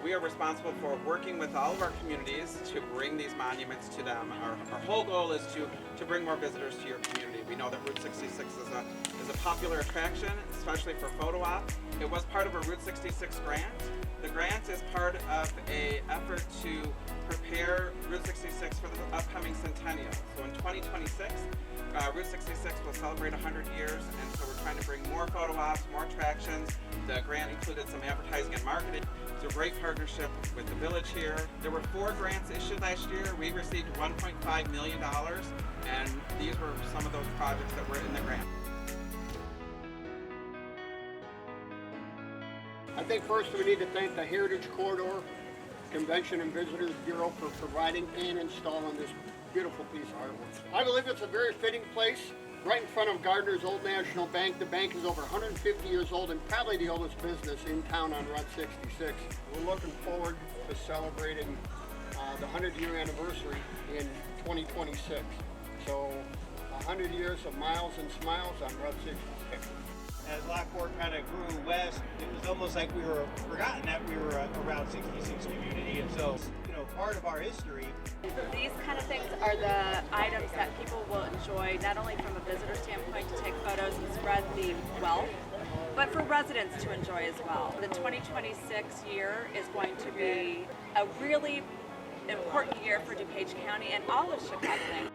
We are responsible for working with all of our communities to bring these monuments to them. Our whole goal is to bring more visitors to your community. We know that Route 66 is a popular attraction, especially for photo op. It was part of a Route 66 grant. The grant is part of an effort to prepare Route 66 for the upcoming centennial. So in 2026, Route 66 will celebrate 100 years, and so we're trying to bring more photo ops, more attractions. The grant included some advertising and marketing. It's a great partnership with the village here. There were 4 grants issued last year. We received $1.5 million, and these were some of those projects that were in the grant. I think first we need to thank the Heritage Corridor Convention and Visitors Bureau for providing and installing this beautiful piece of artwork. I believe it's a very fitting place, right in front of Gardner's Old National Bank. The bank is over 150 years old and probably the oldest business in town on Route 66. We're looking forward to celebrating the 100-year anniversary in 2026. So 100 years of miles and smiles on Route 66. As Lockport kind of grew west, it was almost like we were forgotten that we were a Route 66 community, and so, part of our history. These kind of things are the items that people will enjoy, not only from a visitor standpoint to take photos and spread the wealth, but for residents to enjoy as well. The 2026 year is going to be a really important year for DuPage County and all of Chicago.